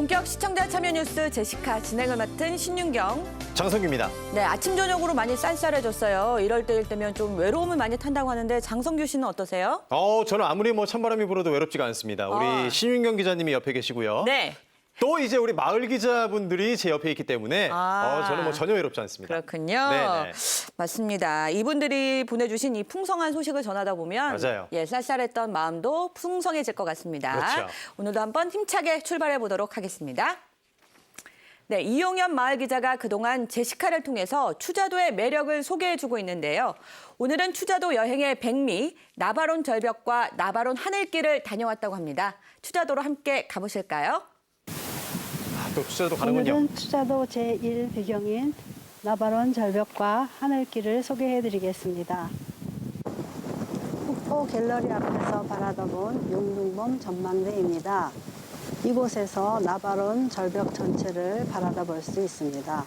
본격 시청자 참여 뉴스 제시카 진행을 맡은 신윤경. 장성규입니다. 네, 아침 저녁으로 많이 쌀쌀해졌어요. 이럴 때일 때면 좀 외로움을 많이 탄다고 하는데 장성규 씨는 어떠세요? 저는 아무리 찬바람이 불어도 외롭지가 않습니다. 우리 신윤경 기자님이 옆에 계시고요. 네. 또 이제 우리 마을 기자분들이 제 옆에 있기 때문에 저는 전혀 외롭지 않습니다. 그렇군요. 네네. 맞습니다. 이분들이 보내주신 이 풍성한 소식을 전하다 보면 맞아요. 쌀쌀했던 마음도 풍성해질 것 같습니다. 그렇죠. 오늘도 한번 힘차게 출발해 보도록 하겠습니다. 네, 이용현 마을 기자가 그동안 제시카를 통해서 추자도의 매력을 소개해주고 있는데요. 오늘은 추자도 여행의 백미, 나바론 절벽과 나바론 하늘길을 다녀왔다고 합니다. 추자도로 함께 가보실까요? 또 추자도 가는군요. 오늘은 추자도 제1 배경인 나바론 절벽과 하늘길을 소개해드리겠습니다. 폭포 갤러리 앞에서 바라다본 용둥봉 전망대입니다. 이곳에서 나바론 절벽 전체를 바라다볼 수 있습니다.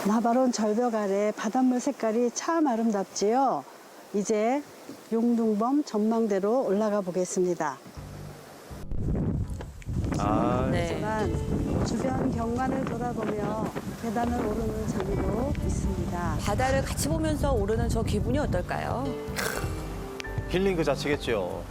나바론 절벽 아래 바닷물 색깔이 참 아름답지요. 이제 용둥봉 전망대로 올라가 보겠습니다. 네. 하지만 주변 경관을 돌아보며 계단을 오르는 재미도 있습니다. 바다를 같이 보면서 오르는 저 기분이 어떨까요? 힐링 그 자체겠죠.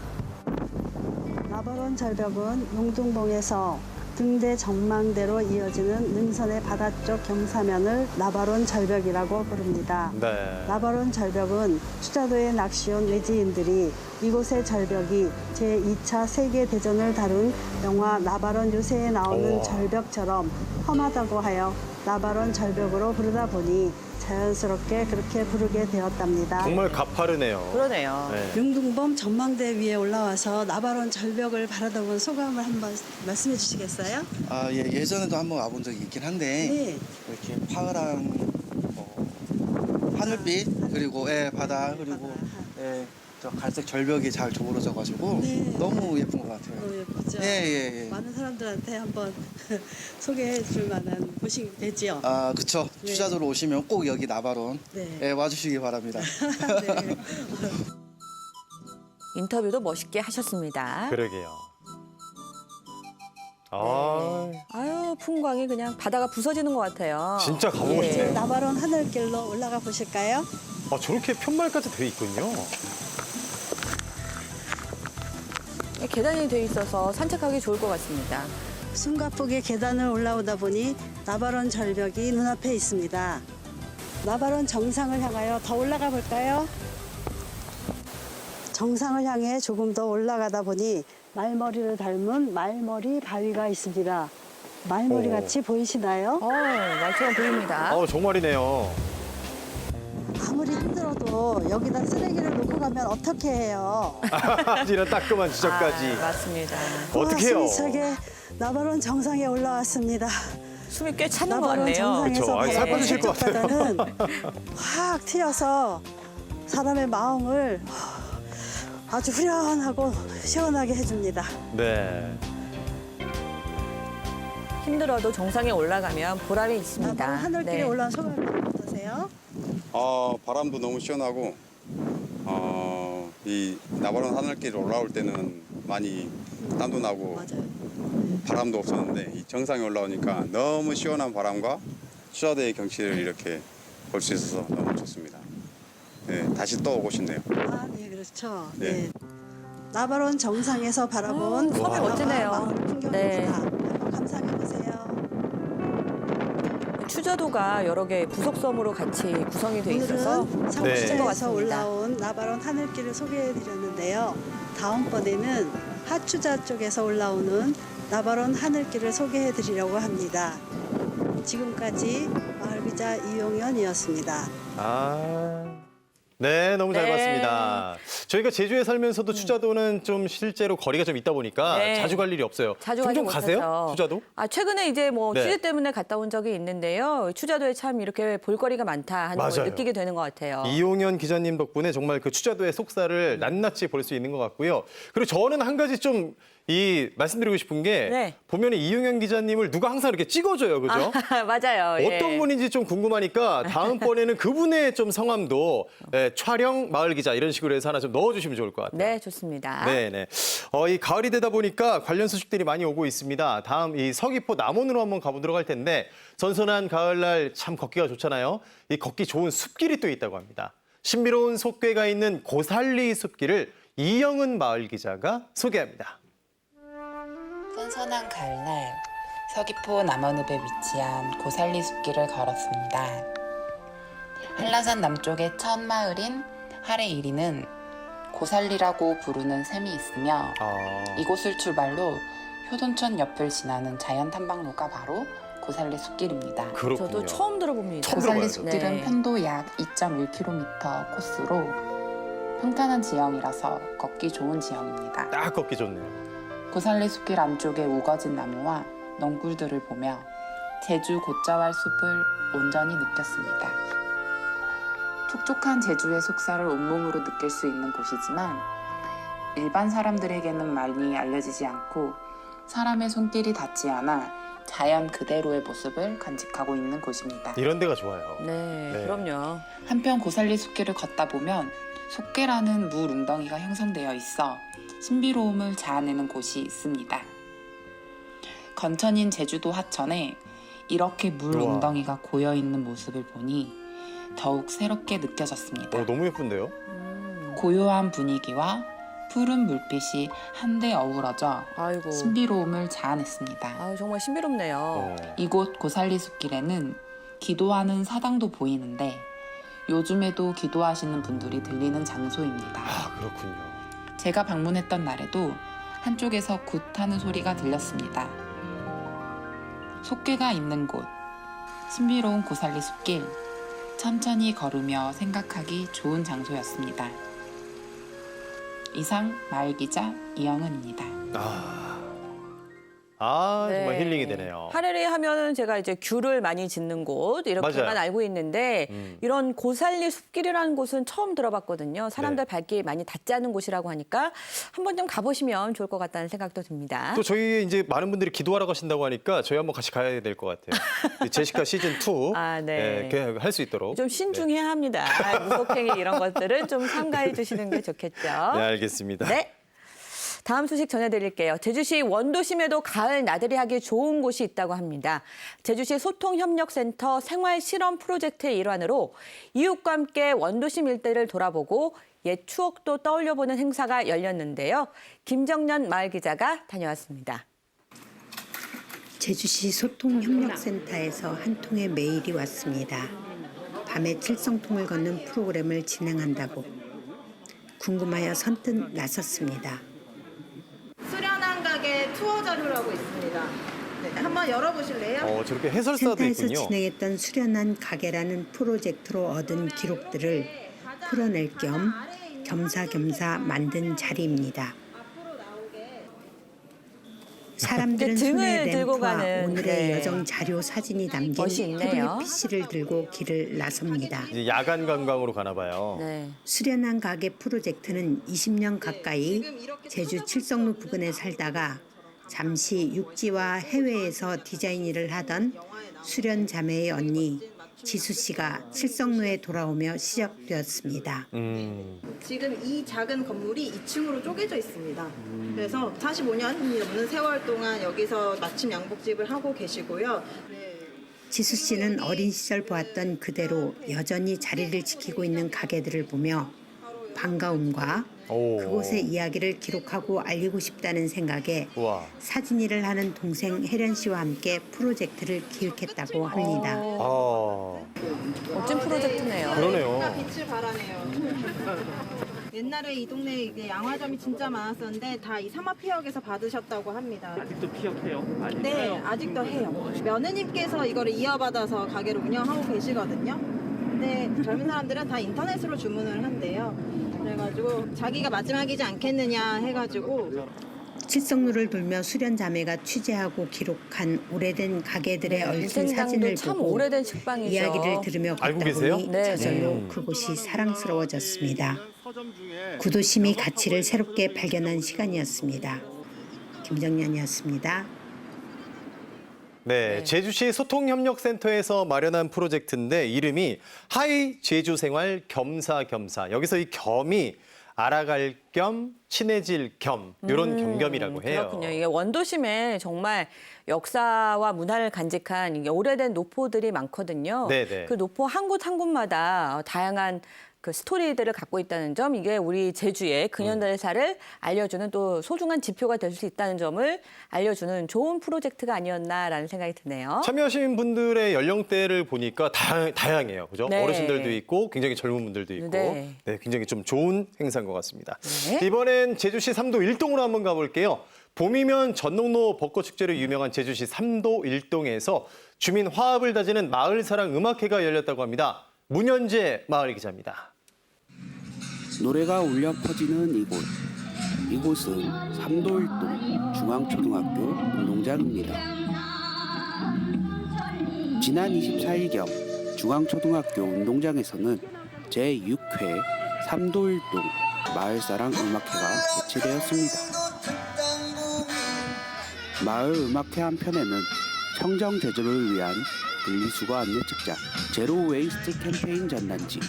나바론 절벽은 용둥봉에서 등대 전망대로 이어지는 능선의 바다 쪽 경사면을 나바론 절벽이라고 부릅니다. 네. 나바론 절벽은 추자도에 낚시 온 외지인들이 이곳의 절벽이 제2차 세계대전을 다룬 영화 나바론 유세에 나오는 절벽처럼 험하다고 하여 나바론 절벽으로 부르다 보니 자연스럽게 그렇게 부르게 되었답니다. 정말 가파르네요. 그러네요. 네. 용둥봉 전망대 위에 올라와서 나바론 절벽을 바라다본 소감을 한번 말씀해 주시겠어요? 예전에도 한번 와본 적이 있긴 한데 네. 이렇게 파란 하늘빛 그리고 바다 그리고 저 갈색 절벽이 잘 조그러져가지고 네. 너무 예쁜 것 같아요. 너무 예쁘죠? 예. 많은 사람들한테 한번 소개해 줄 만한 곳이 되지요? 그쵸. 네. 추자도로 오시면 꼭 여기 나바론 네. 와주시기 바랍니다. 네. 인터뷰도 멋있게 하셨습니다. 그러게요. 아유, 풍광이 그냥 바다가 부서지는 것 같아요. 진짜 가보고 예. 싶네요. 나바론 하늘길로 올라가 보실까요? 저렇게 편말까지 돼 있군요. 계단이 돼 있어서 산책하기 좋을 것 같습니다. 숨가쁘게 계단을 올라오다 보니 나바론 절벽이 눈앞에 있습니다. 나바론 정상을 향하여 더 올라가 볼까요? 정상을 향해 조금 더 올라가다 보니 말머리를 닮은 말머리 바위가 있습니다. 말머리 같이 보이시나요? 말처럼 보입니다. 정말이네요. 아무리 힘들어도 여기다 쓰레기를 놓고 가면 어떻게 해요? 이런 따끔한 지적까지. 맞습니다. 어떻게 해요? 숨이 차게 나바론 정상에 올라왔습니다. 숨이 꽤 차는 것 나바론 같네요. 정상에서 그쵸. 살 빠지실 것 같아요. 바다는 확 트여서 사람의 마음을 아주 후련하고 시원하게 해줍니다. 네. 힘들어도 정상에 올라가면 보람이 있습니다. 나바론 하늘길에 네. 올라온 소감이 어떠세요? 바람도 너무 시원하고 이 나바론 하늘길 올라올 때는 많이 땀도 나고 맞아요. 바람도 없었는데 이 정상에 올라오니까 너무 시원한 바람과 추자도의 경치를 이렇게 볼 수 있어서 너무 좋습니다. 네, 다시 또 오고 싶네요. 네, 그렇죠. 네. 네. 나바론 정상에서 바라본 섬이 멋지네요. 마을 풍경입니다. 네. 한번 감상해 보세요. 추자도가 여러 개의 부속섬으로 같이 구성이 돼 있어서 오늘은 것 상주에서 같습니다. 올라온 나바론 하늘길을 소개해드렸는데요. 다음번에는 하추자 쪽에서 올라오는 나바론 하늘길을 소개해드리려고 합니다. 지금까지 마을기자 이용현이었습니다. 네, 너무 잘 네. 봤습니다. 저희가 제주에 살면서도 추자도는 좀 실제로 거리가 좀 있다 보니까 네. 자주 갈 일이 없어요. 자주 종종 가지 가세요? 못해서. 추자도? 최근에 이제 네. 취재 때문에 갔다 온 적이 있는데요. 추자도에 참 이렇게 볼거리가 많다 하는 걸 맞아요. 느끼게 되는 것 같아요. 이용현 기자님 덕분에 정말 그 추자도의 속살을 낱낱이 볼 수 있는 것 같고요. 그리고 저는 한 가지 좀 말씀드리고 싶은 게 네. 보면 이용현 기자님을 누가 항상 이렇게 찍어줘요, 그죠? 맞아요. 어떤 예. 분인지 좀 궁금하니까 다음번에는 그분의 좀 성함도 촬영 마을 기자 이런 식으로 해서 하나 좀 넣어주시면 좋을 것 같아요. 네, 좋습니다. 네네. 이 가을이 되다 보니까 관련 소식들이 많이 오고 있습니다. 다음 이 서귀포 남원으로 한번 가보도록 할 텐데 선선한 가을날 참 걷기가 좋잖아요. 이 걷기 좋은 숲길이 또 있다고 합니다. 신비로운 숲괴가 있는 고살리 숲길을 이영은 마을 기자가 소개합니다. 선선한 가을날 서귀포 남원읍에 위치한 고살리 숲길을 걸었습니다. 한라산 남쪽의 첫 마을인 하래 1리는 고살리라고 부르는 셈이 있으며 이곳을 출발로 효돈천 옆을 지나는 자연 탐방로가 바로 고살리 숲길입니다. 그렇군요. 저도 처음 들어봅니다. 처음 고살리 들어봐요, 숲길은 네. 편도 약 2.1km 코스로 평탄한 지형이라서 걷기 좋은 지형입니다. 딱 걷기 좋네요. 고살리 숲길 안쪽에 우거진 나무와 넝굴들을 보며 제주 곶자왈 숲을 온전히 느꼈습니다. 촉촉한 제주의 속살을 온몸으로 느낄 수 있는 곳이지만 일반 사람들에게는 많이 알려지지 않고 사람의 손길이 닿지 않아 자연 그대로의 모습을 간직하고 있는 곳입니다. 이런 데가 좋아요. 네, 네. 그럼요. 한편 고살리 숲길을 걷다 보면 속계라는 물 웅덩이가 형성되어 있어 신비로움을 자아내는 곳이 있습니다. 건천인 제주도 하천에 이렇게 물 우와. 웅덩이가 고여 있는 모습을 보니 더욱 새롭게 느껴졌습니다. 너무 예쁜데요? 고요한 분위기와 푸른 물빛이 한데 어우러져 아이고. 신비로움을 자아냈습니다. 아유, 정말 신비롭네요. 이곳 고살리 숲길에는 기도하는 사당도 보이는데 요즘에도 기도하시는 분들이 들리는 장소입니다. 그렇군요. 제가 방문했던 날에도 한쪽에서 굿하는 소리가 들렸습니다. 속괴가 있는 곳, 신비로운 고살리 숲길, 천천히 걸으며 생각하기 좋은 장소였습니다. 이상 마을 기자 이영은입니다. 정말 네. 힐링이 되네요. 하레리 하면은 제가 이제 귤을 많이 짓는 곳 이렇게만 맞아요. 알고 있는데 이런 고살리 숲길이라는 곳은 처음 들어봤거든요. 사람들 네. 발길이 많이 닿지 않는 곳이라고 하니까 한번 좀 가보시면 좋을 것 같다는 생각도 듭니다. 또 저희 이제 많은 분들이 기도하러 가신다고 하니까 저희 한번 같이 가야 될 것 같아요. 이 제시카 시즌 2 아, 네. 할 수 있도록. 좀 신중해야 합니다. 무속행위 이런 것들은 좀 삼가해 주시는 게 좋겠죠. 네, 알겠습니다. 네. 다음 소식 전해드릴게요. 제주시 원도심에도 가을 나들이 하기 좋은 곳이 있다고 합니다. 제주시 소통협력센터 생활실험 프로젝트의 일환으로 이웃과 함께 원도심 일대를 돌아보고 옛 추억도 떠올려보는 행사가 열렸는데요. 김정년 마을 기자가 다녀왔습니다. 제주시 소통협력센터에서 한 통의 메일이 왔습니다. 밤에 칠성통을 걷는 프로그램을 진행한다고. 궁금하여 선뜻 나섰습니다. 수련한 가게 투어 자료라고 있습니다. 네, 한번 열어보실래요? 저렇게 해설사도 센터에서 있군요. 진행했던 수련한 가게라는 프로젝트로 얻은 기록들을 풀어낼 겸 겸사겸사 만든 자리입니다. 사람들은 등을 손에 들고 램프와 가는, 오늘의 네. 여정 자료 사진이 담긴 멋이 있네요. 태블릿 PC를 들고 길을 나섭니다. 이제 야간 관광으로 가나 봐요. 네. 수련한 가게 프로젝트는 20년 가까이 제주 칠성로 부근에 살다가 잠시 육지와 해외에서 디자인 일을 하던 수련 자매의 언니 지수 씨가 칠성로에 돌아오며 시작되었습니다. 지금 이 작은 건물이 2층으로 쪼개져 있습니다. 그래서 45년이 넘는 세월 동안 여기서 맞춤 양복집을 하고 계시고요. 지수 씨는 어린 시절 보았던 그대로 여전히 자리를 지키고 있는 가게들을 보며 반가움과 그곳의 이야기를 기록하고 알리고 싶다는 생각에 우와. 사진 일을 하는 동생 혜련 씨와 함께 프로젝트를 기획했다고 합니다. 멋진 프로젝트네요. 그러네요. 빛을 발하네요. 옛날에 이 동네에 이게 양화점이 진짜 많았었는데 다 이 삼합피역에서 받으셨다고 합니다. 아직도 피역해요? 네, 아직도 해요. 며느님께서 이거를 이어받아서 가게를 운영하고 계시거든요. 근데 젊은 사람들은 다 인터넷으로 주문을 한대요. 그래가지고 자기가 마지막이지 않겠느냐 해가지고 칠성로를 돌며 수련 자매가 취재하고 기록한 오래된 가게들의 얽힌 일생당도 사진을 참 보고 오래된 식빵이죠. 이야기를 들으며 알고 걷다 계세요? 보니 네. 저절로 그곳이 사랑스러워졌습니다. 구도심의 가치를 새롭게 발견한 시간이었습니다. 김정연이었습니다. 네, 제주시 소통협력센터에서 마련한 프로젝트인데 이름이 하이 제주생활 겸사겸사. 여기서 이 겸이 알아갈 겸 친해질 겸 이런 겸겸이라고 해요. 그렇군요. 이게 원도심에 정말 역사와 문화를 간직한 이게 오래된 노포들이 많거든요. 네네. 그 노포 한 곳 한 곳마다 다양한 그 스토리들을 갖고 있다는 점, 이게 우리 제주의 근현대사를 알려주는 또 소중한 지표가 될 수 있다는 점을 알려주는 좋은 프로젝트가 아니었나라는 생각이 드네요. 참여하신 분들의 연령대를 보니까 다양해요. 그죠? 네. 어르신들도 있고 굉장히 젊은 분들도 있고 네. 굉장히 좀 좋은 행사인 것 같습니다. 네. 이번엔 제주시 삼도 일동으로 한번 가볼게요. 봄이면 전농로 벚꽃축제로 유명한 제주시 삼도 일동에서 주민 화합을 다지는 마을사랑 음악회가 열렸다고 합니다. 문현재 마을 기자입니다. 노래가 울려 퍼지는 이곳. 이곳은 삼도일동 중앙초등학교 운동장입니다. 지난 24일경 중앙초등학교 운동장에서는 제6회 삼도일동 마을사랑 음악회가 개최되었습니다. 마을 음악회 한편에는 청정 제주를 위한 분리수거 안내 책자, 제로 웨이스트 캠페인 전단지,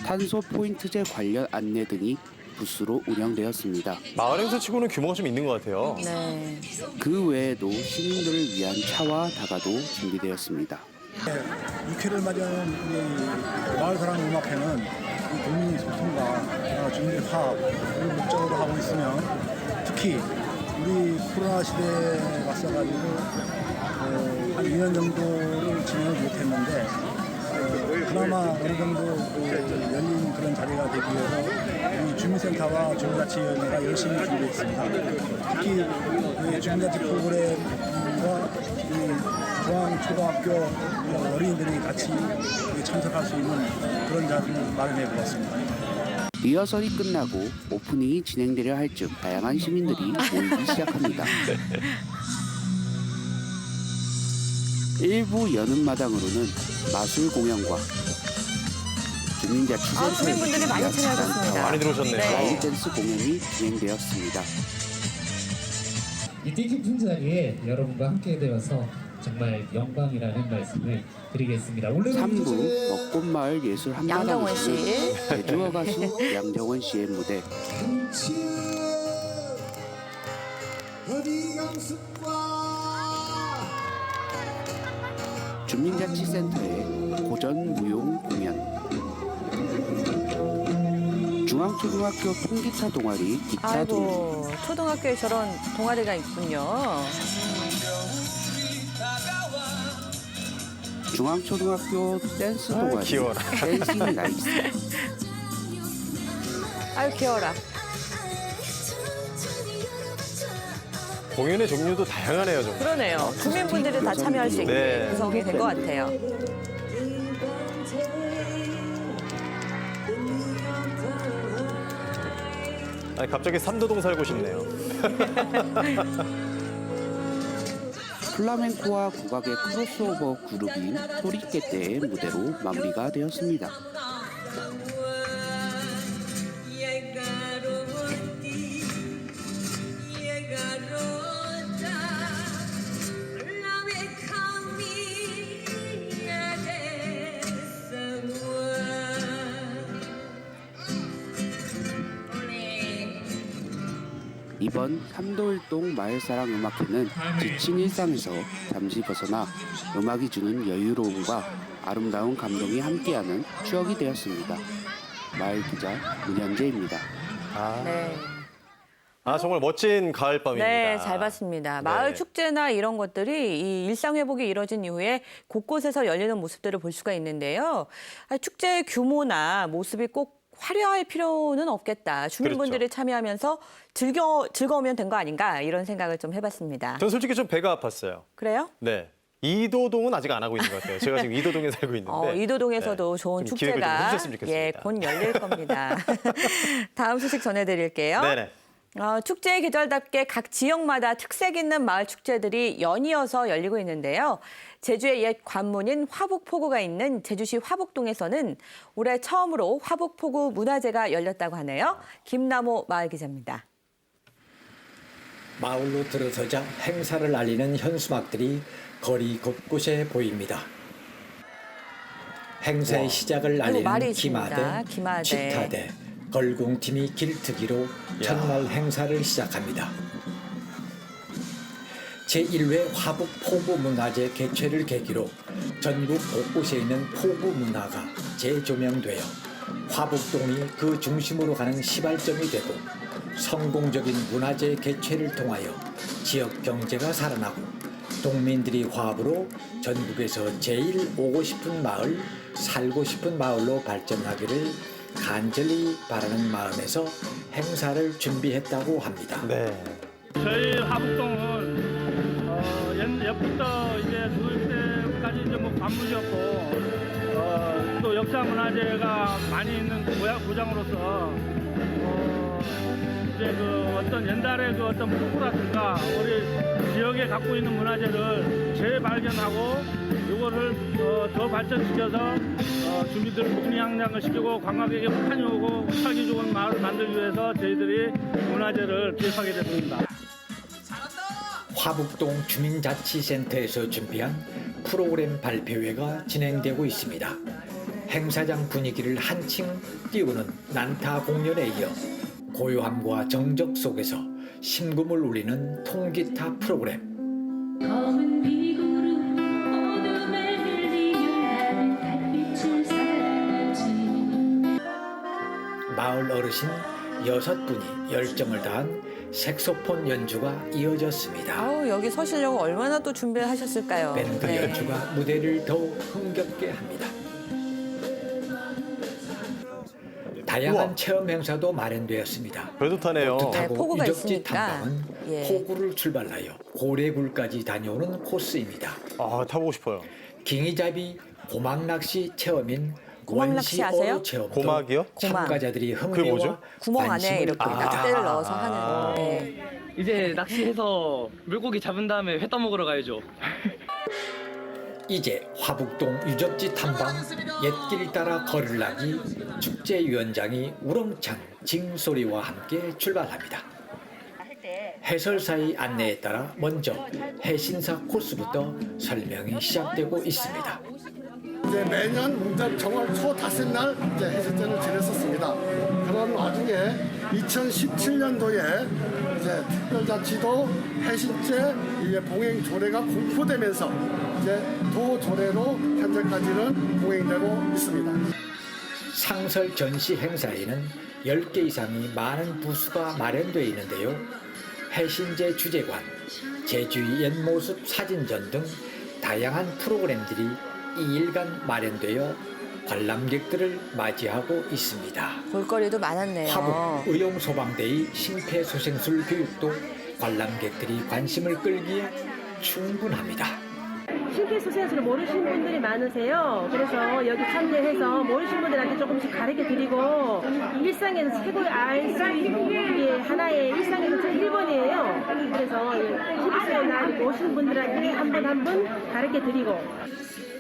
탄소 포인트제 관련 안내 등이 부스로 운영되었습니다. 마을 행사 치고는 규모가 좀 있는 것 같아요. 네. 그 외에도 시민들을 위한 차와 다가도 준비되었습니다. 6회를 맞이하는 이 마을사랑 음악회는 이 국민 소통과 주민의 화합을 목적으로 하고 있으면, 특히 우리 코로나 시대에 맞서가지고 한 2년 정도를 진행을 못했는데, 그나마 어느 정도 열린 그런 자리가 되기 위해서 이 주민센터와 주민자치위원회가 열심히 준비했습니다. 특히 이 주민자치 프로그램과 이 중앙초등학교 어린이들이 같이 참석할 수 있는 그런 자리를 마련해 보았습니다. 리허설이 끝나고 오프닝이 진행되려 할 즈음 다양한 시민들이 모이기 시작합니다. 일부 여는 마당으로는 마술 공연과 주민자치센터에 주민분들이 많이 참여하셨습니다. 많이 들어오셨네요. 라인 댄스 공연이 진행되었습니다. 이 뜻깊은 자리에 여러분과 함께 되어서 정말 영광이라는 말씀을 드리겠습니다. 3부 벚꽃마을 예술 양정원 씨. 한마당에서는 제주어 가수 양정원 씨의 무대, 주민자치센터의 고전 무용 공연, 중앙초등학교 통기타 동아리 기타 동아리, 아이고, 초등학교에 저런 동아리가 있군요. 중앙초등학교 댄스 동아리 귀여워라. 댄싱 나이스, 아유, 귀여워라. 공연의 종류도 다양하네요, 정말. 그러네요. 주민분들이 다 참여할 수 있게 네. 구성이 된 것 같아요. 아니, 갑자기 삼도동 살고 싶네요. 플라멩코와 국악의 크로스오버 그룹인 소리깨떼의 무대로 마무리가 되었습니다. 이번 삼도일동 마을사랑 음악회는 지친 일상에서 잠시 벗어나 음악이 주는 여유로움과 아름다운 감동이 함께하는 추억이 되었습니다. 마을 기자 문현재입니다. 네. 정말 멋진 가을밤입니다. 네, 잘 봤습니다. 마을 네. 축제나 이런 것들이 이 일상 회복이 이뤄진 이후에 곳곳에서 열리는 모습들을 볼 수가 있는데요. 축제의 규모나 모습이 꼭 화려할 필요는 없겠다. 주민분들이 그렇죠. 참여하면서 즐거우면 된 거 아닌가 이런 생각을 좀 해봤습니다. 전 솔직히 좀 배가 아팠어요. 그래요? 네. 이도동은 아직 안 하고 있는 것 같아요. 제가 지금 이도동에 살고 있는데. 이도동에서도 네. 좋은 좀 기획을 좀 축제가 해주셨으면 좋겠습니다. 곧 열릴 겁니다. 다음 소식 전해드릴게요. 네네. 축제의 계절답게 각 지역마다 특색 있는 마을 축제들이 연이어서 열리고 있는데요. 제주의 옛 관문인 화북포구가 있는 제주시 화북동에서는 올해 처음으로 화북포구 문화제가 열렸다고 하네요. 김남호 마을 기자입니다. 마을로 들어서자 행사를 알리는 현수막들이 거리 곳곳에 보입니다. 행사의 시작을 알리는 말이 기마대, 있습니다. 기마대. 치타대, 걸궁팀이 길트기로 첫날 행사를 시작합니다. 제1회 화북 포구문화제 개최를 계기로 전국 곳곳에 있는 포구문화가 재조명되어 화북동이 그 중심으로 가는 시발점이 되고 성공적인 문화제 개최를 통하여 지역 경제가 살아나고 동민들이 화합으로 전국에서 제일 오고 싶은 마을, 살고 싶은 마을로 발전하기를 간절히 바라는 마음에서 행사를 준비했다고 합니다. 네. 저희 화북동은 옛부터 이제 중일 때까지 이제 뭐 관문이었고 또 역사 문화재가 많이 있는 고장으로서 이제 그 어떤 옛날의 그 어떤 포구라든가 우리 지역에 갖고 있는 문화재를 재발견하고 이거를 더 발전시켜서 주민들을 풍리향장을 시키고 관광객의 폭탄이 오고 살기 좋은 마을을 만들기 위해서 저희들이 문화재를 기획하게 됐습니다. 화북동 주민자치센터에서 준비한 프로그램 발표회가 진행되고 있습니다. 행사장 분위기를 한층 띄우는 난타 공연에 이어 고요함과 정적 속에서 심금을 울리는 통기타 프로그램. 마을 어르신 6분이 열정을 다한 색소폰 연주가 이어졌습니다. 아우, 여기 서시려고 얼마나 또 준비를 하셨을까요? 밴드 네. 연주가 무대를 더욱 흥겹게 합니다. 다양한 우와. 체험 행사도 마련되었습니다. 배도 타네요. 보트 타고 네, 포구가 유적지 있으니까. 탐방은 예. 포구를 출발하여 고래굴까지 다녀오는 코스입니다. 아, 타보고 싶어요. 깅이잡이 고막낚시 체험인 고막낚시 아세요? 원시어로 체험도 고막이요? 참가자들이 그게 뭐죠? 흥미와 구멍 안에 관심을 이렇게 끄는다. 낚싯대를 넣어서 하는. 네. 이제 낚시해서 물고기 잡은 다음에 회 떠먹으러 가야죠. 이제 화북동 유적지 탐방 옛길 따라 걸을나기 축제위원장이 우렁찬 징소리와 함께 출발합니다. 해설사의 안내에 따라 먼저 해신사 코스부터 설명이 시작되고 있습니다. 이제 매년 정월 초 닷새날 이제 해수전을 지냈었습니다. 그런 와중에 2017년도에 이제 특별자치도 해신제 봉행 조례가 공포되면서 이제 도 조례로 현재까지는 봉행되고 있습니다. 상설 전시 행사에는 10개 이상이 많은 부스가 마련되어 있는데요. 해신제 주제관, 제주의 옛모습 사진전 등 다양한 프로그램들이 2일간 마련되어 관람객들을 맞이하고 있습니다. 볼거리도 많았네요. 화북 의용소방대의 심폐소생술 교육도 관람객들이 관심을 끌기에 충분합니다. 심폐소생술을 모르시는 분들이 많으세요. 그래서 여기 참여해서 모르시는 분들한테 조금씩 가르쳐드리고 일상에서 최고의 알 수 있는 게 하나의 일상에서 제 1번이에요. 그래서 TV쇼에 나오고 오시는 분들한테 한 분 한 분 가르쳐드리고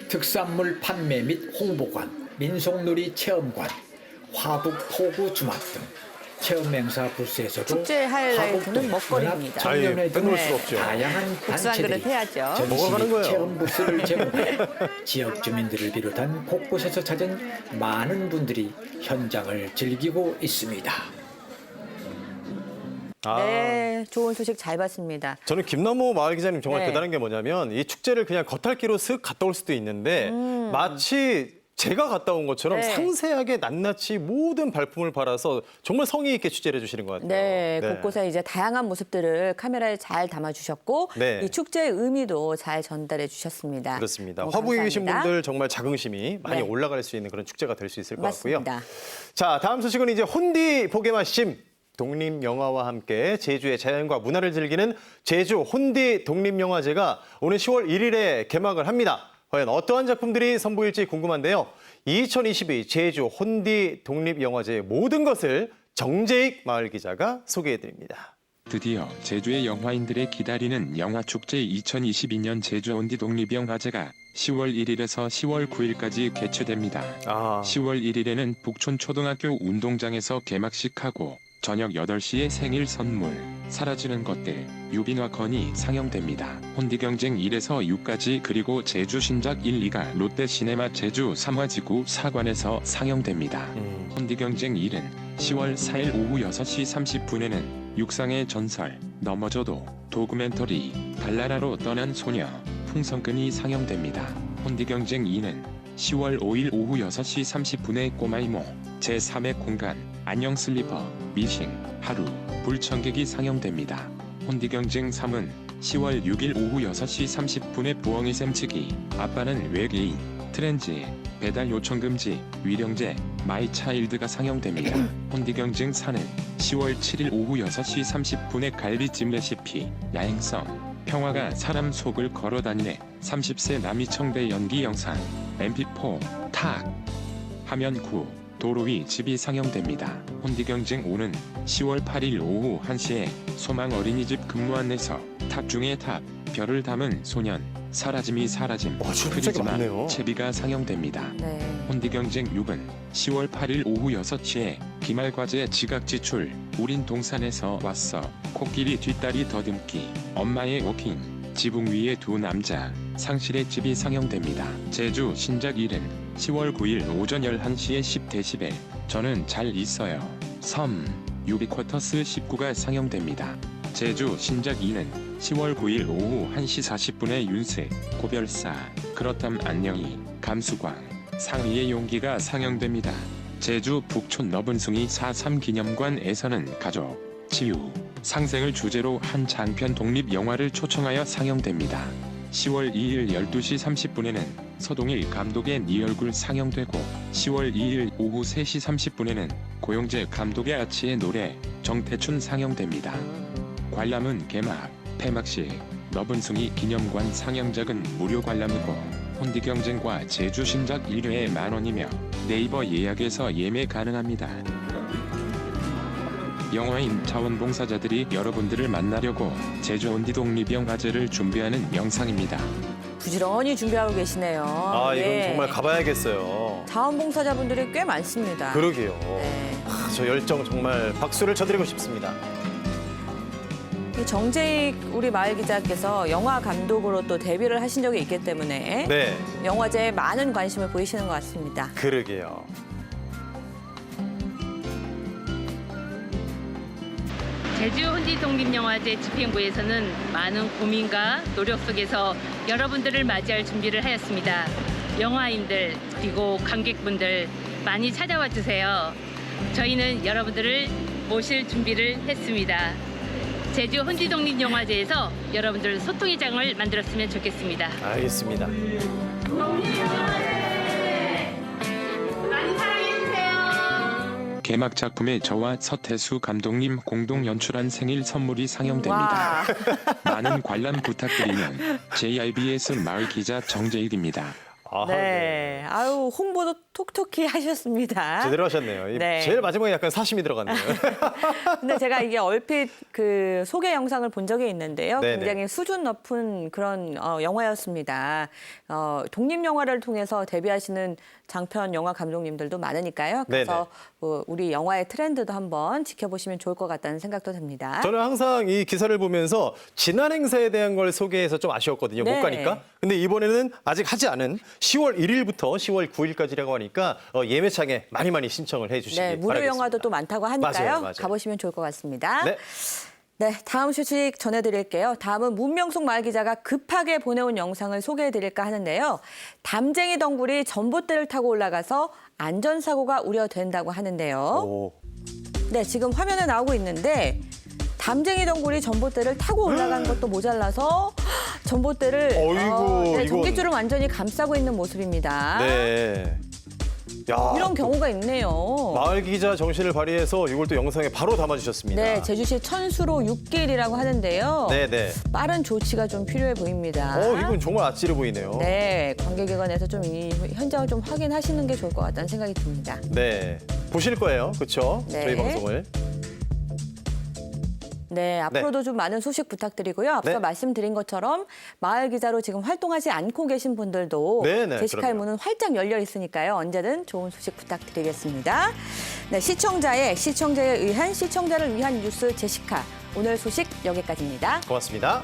특산물 판매 및 홍보관, 민속놀이 체험관, 화북 포구 주막 등 체험 행사 부스에서도 축제 하이라이트는 먹거리입니다. 청년회 등 빼놓을 수가 없죠. 다양한 국수 한 단체들이 그릇 해야죠. 먹으러 가는 전시 거예요. 체험 부스를 제공해 지역 주민들을 비롯한 곳곳에서 찾은 많은 분들이 현장을 즐기고 있습니다. 네, 좋은 소식 잘 봤습니다. 저는 김남호 마을 기자님 정말 네. 대단한 게 뭐냐면 이 축제를 그냥 겉핥기로 슥 갔다 올 수도 있는데 마치 제가 갔다 온 것처럼 네. 상세하게 낱낱이 모든 발품을 팔아서 정말 성의 있게 취재를 해주시는 것 같아요. 네, 곳곳에 이제 다양한 모습들을 카메라에 잘 담아주셨고 네. 이 축제의 의미도 잘 전달해 주셨습니다. 그렇습니다. 너무 화북에 계신 감사합니다. 분들 정말 자긍심이 많이 네. 올라갈 수 있는 그런 축제가 될 수 있을 것 맞습니다. 같고요. 자, 다음 소식은 이제 혼디 포게마심 독립영화와 함께 제주의 자연과 문화를 즐기는 제주 혼디 독립영화제가 오늘 10월 1일에 개막을 합니다. 과연 어떠한 작품들이 선보일지 궁금한데요. 2022 제주 혼디 독립영화제의 모든 것을 정재익 마을 기자가 소개해드립니다. 드디어 제주의 영화인들의 기다리는 영화축제 2022년 제주 혼디 독립영화제가 10월 1일에서 10월 9일까지 개최됩니다. 10월 1일에는 북촌초등학교 운동장에서 개막식하고 저녁 8시에 생일 선물, 사라지는 것들, 유빈화 건이 상영됩니다. 혼디 경쟁 1에서 6까지 그리고 제주 신작 1, 2가 롯데시네마 제주 3화지구 4관에서 상영됩니다. 혼디 경쟁 1은 10월 4일 오후 6시 30분에는 육상의 전설, 넘어져도 도큐멘터리, 달나라로 떠난 소녀, 풍선끈이 상영됩니다. 혼디경쟁 2는 10월 5일 오후 6시 30분에 꼬마이모, 제3의 공간, 안녕 슬리퍼, 미싱, 하루, 불청객이 상영됩니다. 혼디경쟁 3은 10월 6일 오후 6시 30분에 부엉이 셈치기, 아빠는 외계인, 트렌지, 배달 요청 금지, 위령제, 마이 차일드가 상영됩니다. 혼디경쟁 4는 10월 7일 오후 6시 30분에 갈비찜 레시피, 야행성, 평화가 사람 속을 걸어다니네, 30세 남이 청배 연기 영상, MP4, 탁, 화면 9, 도로 위 집이 상영됩니다. 혼디경쟁 5는 10월 8일 오후 1시에 소망 어린이집 근무 안내서, 탑 중에 탑, 별을 담은 소년, 사라짐이 사라짐, 프리즈마, 채비가 상영됩니다. 네. 혼디경쟁 6은 10월 8일 오후 6시에 기말과제 지각지출, 우린 동산에서 왔어, 코끼리 뒷다리 더듬기, 엄마의 워킹, 지붕 위에 두 남자, 상실의 집이 상영됩니다. 제주 신작 1은 10월 9일 오전 11시에 10데시벨, 저는 잘 있어요, 섬, 유비쿼터스 19가 상영됩니다. 제주 신작 2는 10월 9일 오후 1시 40분에 윤색, 고별사, 그렇담 안녕히, 감수광, 상의의 용기가 상영됩니다. 제주 북촌 너분숭이 4.3 기념관에서는 가족, 치유, 상생을 주제로 한 장편 독립영화를 초청하여 상영됩니다. 10월 2일 12시 30분에는 서동일 감독의 네 얼굴 상영되고 10월 2일 오후 3시 30분에는 고용재 감독의 아치의 노래, 정태춘 상영됩니다. 관람은 개막, 폐막식, 너분숭이 기념관 상영작은 무료 관람이고 혼디경쟁과 제주 신작 1회에 10,000원이며 네이버 예약에서 예매 가능합니다. 영화인 자원봉사자들이 여러분들을 만나려고 제주 혼디 독립영화제를 준비하는 영상입니다. 부지런히 준비하고 계시네요. 아, 이건 예. 정말 가봐야겠어요. 자원봉사자분들이 꽤 많습니다. 그러게요. 네. 저 열정 정말 박수를 쳐드리고 싶습니다. 이 정재익 우리 마을 기자께서 영화 감독으로 또 데뷔를 하신 적이 있기 때문에 네, 영화제에 많은 관심을 보이시는 것 같습니다. 그러게요. 제주 혼디 독립영화제 집행부에서는 많은 고민과 노력 속에서 여러분들을 맞이할 준비를 하였습니다. 영화인들 그리고 관객분들 많이 찾아와 주세요. 저희는 여러분들을 모실 준비를 했습니다. 제주 혼디 독립영화제에서 여러분들 소통의 장을 만들었으면 좋겠습니다. 알겠습니다. 많이 사랑해주세요. 개막 작품에 저와 서태수 감독님 공동 연출한 생일 선물이 상영됩니다. 많은 관람 부탁드리면 JIBS 마을 기자 정재익입니다. 아, 네. 아유, 홍보도 톡톡히 하셨습니다. 제대로 하셨네요. 네. 제일 마지막에 약간 사심이 들어갔네요. 근데 제가 이게 얼핏 그 소개 영상을 본 적이 있는데요. 네네. 굉장히 수준 높은 그런 영화였습니다. 독립영화를 통해서 데뷔하시는 장편 영화 감독님들도 많으니까요. 그래서 우리 영화의 트렌드도 한번 지켜보시면 좋을 것 같다는 생각도 듭니다. 저는 항상 이 기사를 보면서 지난 행사에 대한 걸 소개해서 좀 아쉬웠거든요. 네. 못 가니까. 근데 이번에는 아직 하지 않은 10월 1일부터 10월 9일까지라고 하니까 예매창에 많이 신청을 해주시기 네, 바라겠습니다. 무료 영화도 또 많다고 하니까요. 맞아요. 가보시면 좋을 것 같습니다. 네. 네, 다음 소식 전해드릴게요. 다음은 문명숙 마을 기자가 급하게 보내온 영상을 소개해드릴까 하는데요. 담쟁이 덩굴이 전봇대를 타고 올라가서 안전사고가 우려된다고 하는데요. 오. 네, 지금 화면에 나오고 있는데 담쟁이 덩굴이 전봇대를 타고 올라간 것도 모자라서 전봇대를 어이구, 전깃줄을 완전히 감싸고 있는 모습입니다. 네. 야, 이런 경우가 있네요. 마을 기자 정신을 발휘해서 이걸 또 영상에 바로 담아주셨습니다. 네, 제주시 천수로 6길이라고 하는데요. 네네. 빠른 조치가 좀 필요해 보입니다. 이건 정말 아찔해 보이네요. 네, 관계기관에서 좀 이 현장을 좀 확인하시는 게 좋을 것 같다는 생각이 듭니다. 네. 보실 거예요. 그렇죠? 네. 저희 방송을. 네, 앞으로도 좀 많은 소식 부탁드리고요. 앞서 네. 말씀드린 것처럼 마을 기자로 지금 활동하지 않고 계신 분들도 네네, 제시카의 그럼요. 문은 활짝 열려 있으니까요. 언제든 좋은 소식 부탁드리겠습니다. 네, 시청자에 의한 시청자를 위한 뉴스 제시카. 오늘 소식 여기까지입니다. 고맙습니다.